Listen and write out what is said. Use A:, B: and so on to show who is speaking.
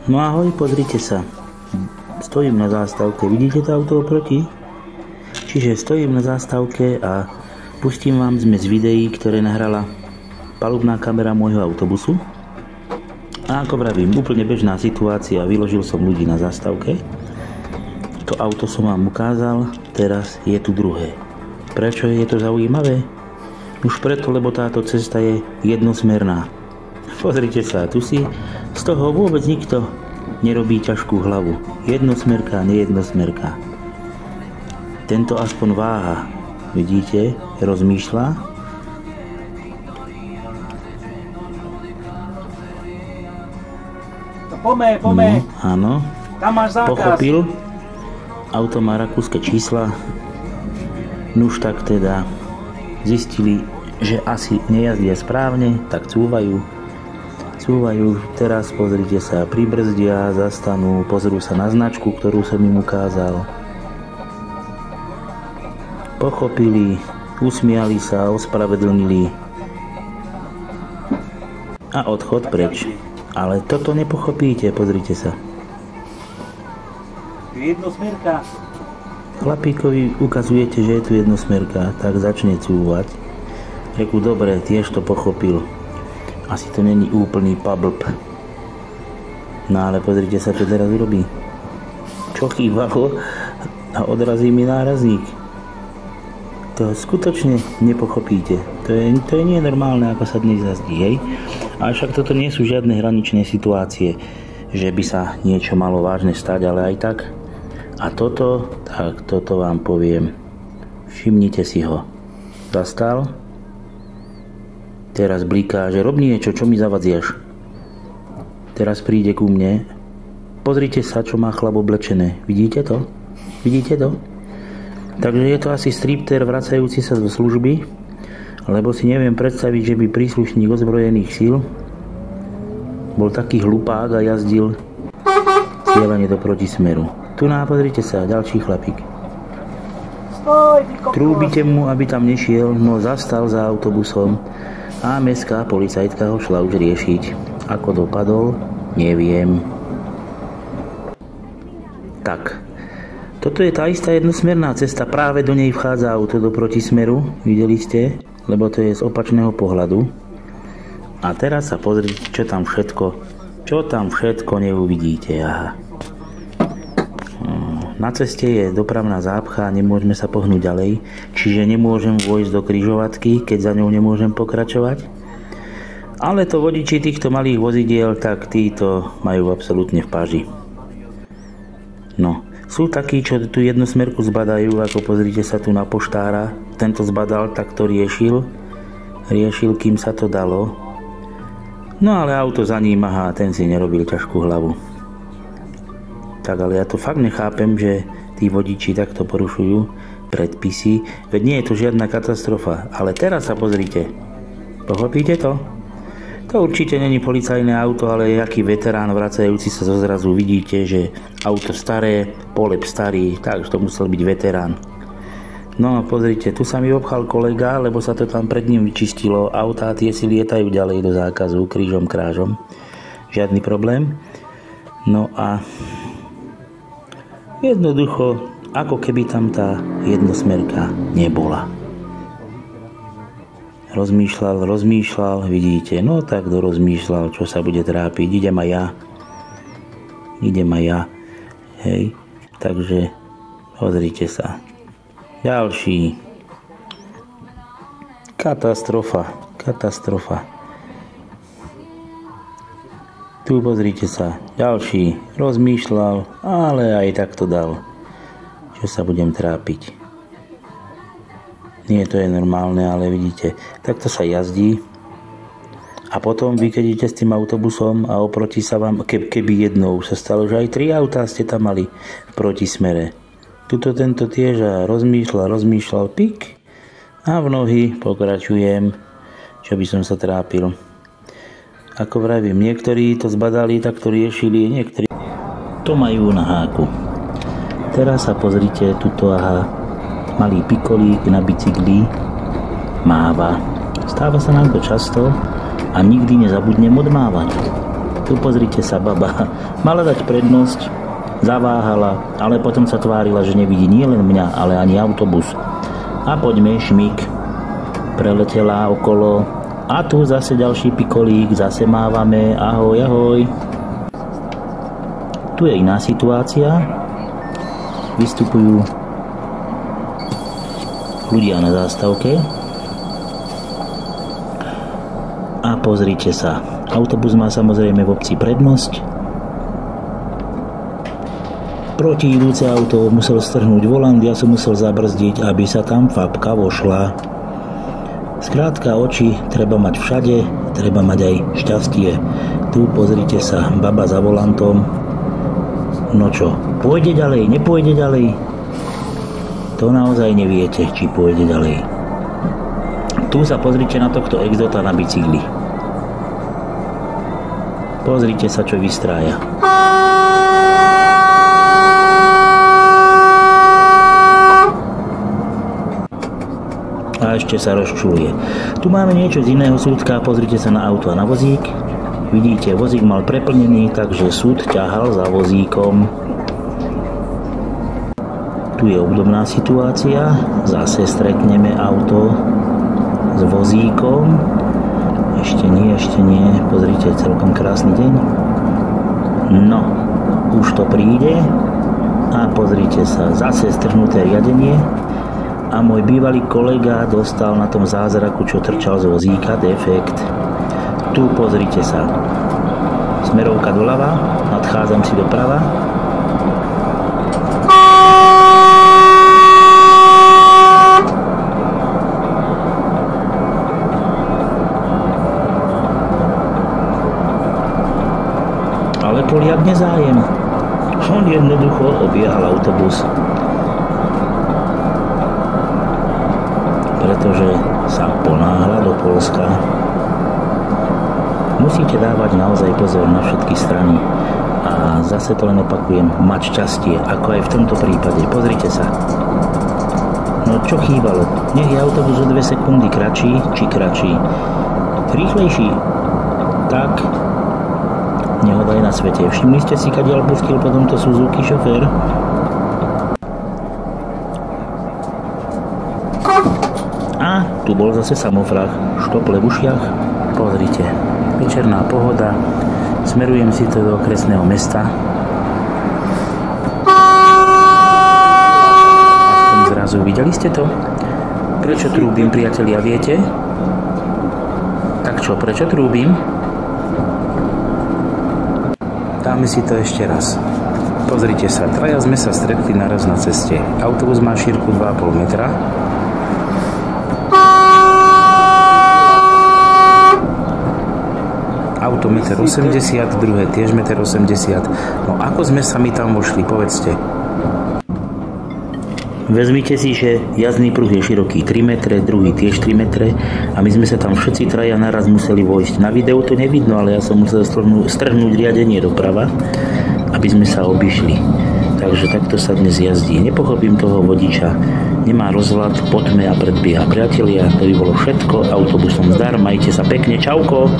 A: No ahoj, pozrite sa. Stojím na zástavke. Vidíte to auto oproti? Čiže stojím na zástavke a pustím vám zmes videí, ktoré nahrala palubná kamera môjho autobusu. A ako vravím, úplne bežná situácia. Vyložil som ľudí na zástavke. To auto som vám ukázal, teraz je tu druhé. Prečo je to zaujímavé? Už preto, lebo táto cesta je jednosmerná. Pozrite sa, tu si z toho vôbec nikto nerobí ťažkú hlavu. Jednosmerka, nejednosmerka. Tento aspoň váha. Vidíte, rozmýšľa.
B: Poďme.
A: Áno.
B: Tam máš zákaz.
A: Pochopil. Auto má rakúske čísla. Nuž tak teda zistili, že asi nejazdia správne, tak cúvajú. Teraz pozrite sa, pribrzdia, zastanú, pozrú sa na značku, ktorú som im ukázal. Pochopili, usmiali sa, ospravedlnili a odchod preč. Ale toto nepochopíte, pozrite sa.
B: Jednosmerka.
A: Chlapíkovi ukazujete, že je tu jednosmerka, tak začne cúvať. Reku, dobre, tiež to pochopil. Asi to není úplný pablb. No ale pozrite sa, čo teraz urobí. Čo chýbalo a odrazí mi nárazník. To skutočne nepochopíte. To je nie normálne, ako sa dnes jazdí, hej? A však toto nie sú žiadne hraničné situácie, že by sa niečo malo vážne stať, ale aj tak. A toto vám poviem. Všimnite si ho. Zastal. Teraz bliká, že rob niečo, čo mi zavadziaš. Teraz príde ku mne. Pozrite sa, čo má chlap oblečené. Vidíte to? Takže je to asi stripter vracajúci sa zo služby, lebo si neviem predstaviť, že by príslušník ozbrojených síl bol taký hlupák a jazdil cieľene do protismeru. Tu pozrite sa, ďalší chlapík. Trúbite mu, aby tam nešiel, no zastal za autobusom a mestská policajtka ho šla už riešiť. Ako dopadol, neviem. Tak, toto je tá istá jednosmerná cesta, práve do nej vchádza auto do protismeru, videli ste, lebo to je z opačného pohľadu. A teraz sa pozrite, čo tam všetko neuvidíte, aha. Na ceste je dopravná zápcha a nemôžeme sa pohnúť ďalej, čiže nemôžem vojsť do križovatky, keď za ňou nemôžem pokračovať. Ale to vodiči týchto malých vozidiel, tak títo majú absolútne v páži. No, sú takí, čo tú jednosmerku zbadajú, ako pozrite sa tu na poštára. Tento zbadal, tak to riešil, kým sa to dalo. No ale auto za ním, aha, ten si nerobil ťažkú hlavu. Tak ale ja to fakt nechápem, že tí vodiči takto porušujú predpisy. Veď nie je to žiadna katastrofa. Ale teraz sa pozrite. Pochopíte to? To určite není policajné auto, ale je aký veterán vracajúci sa zo zrazu. Vidíte, že auto staré, polep starý, takže to musel byť veterán. No a pozrite, tu sa mi obchal kolega, lebo sa to tam pred ním vyčistilo. Autá tie si lietajú ďalej do zákazu, krížom krážom. Žiadny problém. No a jednoducho, ako keby tam tá jednosmerka nebola. Rozmýšľal, vidíte, no tak dorozmýšľal, čo sa bude trápiť, idem aj ja, hej, takže pozrite sa. Ďalší. Katastrofa. Tu pozrite sa, ďalší rozmýšľal, ale aj tak to dal. Čo sa budem trápiť? Nie, to je normálne, ale vidíte, takto sa jazdí. A potom vy, keď idete s tým autobusom a oproti sa vám, keby jednou sa stalo, že aj 3 autá ste tam mali v protismere. Tuto tento tiež rozmýšľal, pik, a v nohy pokračujem, čo by som sa trápil. Ako vravím, niektorí to zbadali, tak to riešili, niektorí to majú na háku. Teraz sa pozrite, tuto, aha, malý pikolík na bicykli máva. Stáva sa nám to často a nikdy nezabudnem odmávať. Tu pozrite sa, baba. Mala dať prednosť, zaváhala, ale potom sa tvárila, že nevidí nielen mňa, ale ani autobus. A poďme, šmik. Preletela okolo. A tu zase ďalší pikolík, zase mávame. Ahoj, ahoj. Tu je iná situácia. Vystupujú ľudia na zástavke. A pozrite sa, autobus má samozrejme v obci prednosť. Protiidúce auto musel strhnúť volant, ja som musel zabrzdiť, aby sa tam fapka vošla. Skrátka, oči treba mať všade, treba mať aj šťastie. Tu pozrite sa, baba za volantom. No čo, pôjde ďalej, nepôjde ďalej? To naozaj neviete, či pôjde ďalej. Tu sa pozrite na tohto exota na bicykli. Pozrite sa, čo vystrája. A ešte sa rozčuluje. Tu máme niečo z iného súdka, pozrite sa na auto a na vozík. Vidíte, vozík mal preplnený, takže súd ťahal za vozíkom. Tu je obdobná situácia, zase stretneme auto s vozíkom. Ešte nie, pozrite, celkom krásny deň. No, už to príde a pozrite sa, zase strhnuté riadenie a môj bývalý kolega dostal na tom zázraku, čo trčal z vozíka, defekt. Tu pozrite sa, smerovka doľava, nadchádzam si doprava. Ale poriadne zájem. On jednoducho obiehal autobus. Pretože sa ponáhla do Poľska. Musíte dávať naozaj pozor na všetky strany. A zase to len opakujem, mať šťastie, ako aj v tomto prípade. Pozrite sa. No čo chýbalo? Nech je autobus o 2 sekundy kratší, či kratší. Rýchlejší. Tak. Nehoda je na svete. Všimli ste si, kadiaľ pustil po tomto Suzuki šofér? A tu bol zase samofrach. Štople v ušiach. Pozrite. Večerná pohoda. Smerujem si to do okresného mesta. A zrazu videli ste to? Prečo trúbim, priatelia, viete? Tak čo, prečo trúbim? Dáme si to ešte raz. Pozrite sa, traja sme sa stretli naraz na ceste. Autobus má šírku 2,5 metra. Auto 1,80 m, druhé tiež 1,80 m. No ako sme sa mi tam vošli, povedzte. Vezmite si, že jazdný pruh je široký 3 metre, druhý tiež 3 metre a my sme sa tam všetci traja naraz museli vojsť. Na videu to nevidno, ale ja som musel strhnúť riadenie doprava, aby sme sa obišli. Takže takto sa dnes jazdí. Nepochopím toho vodiča. Nemá rozhľad, po tme a predbieha. Priatelia, to by bolo všetko. Autobusom zdar, majte sa pekne. Čauko!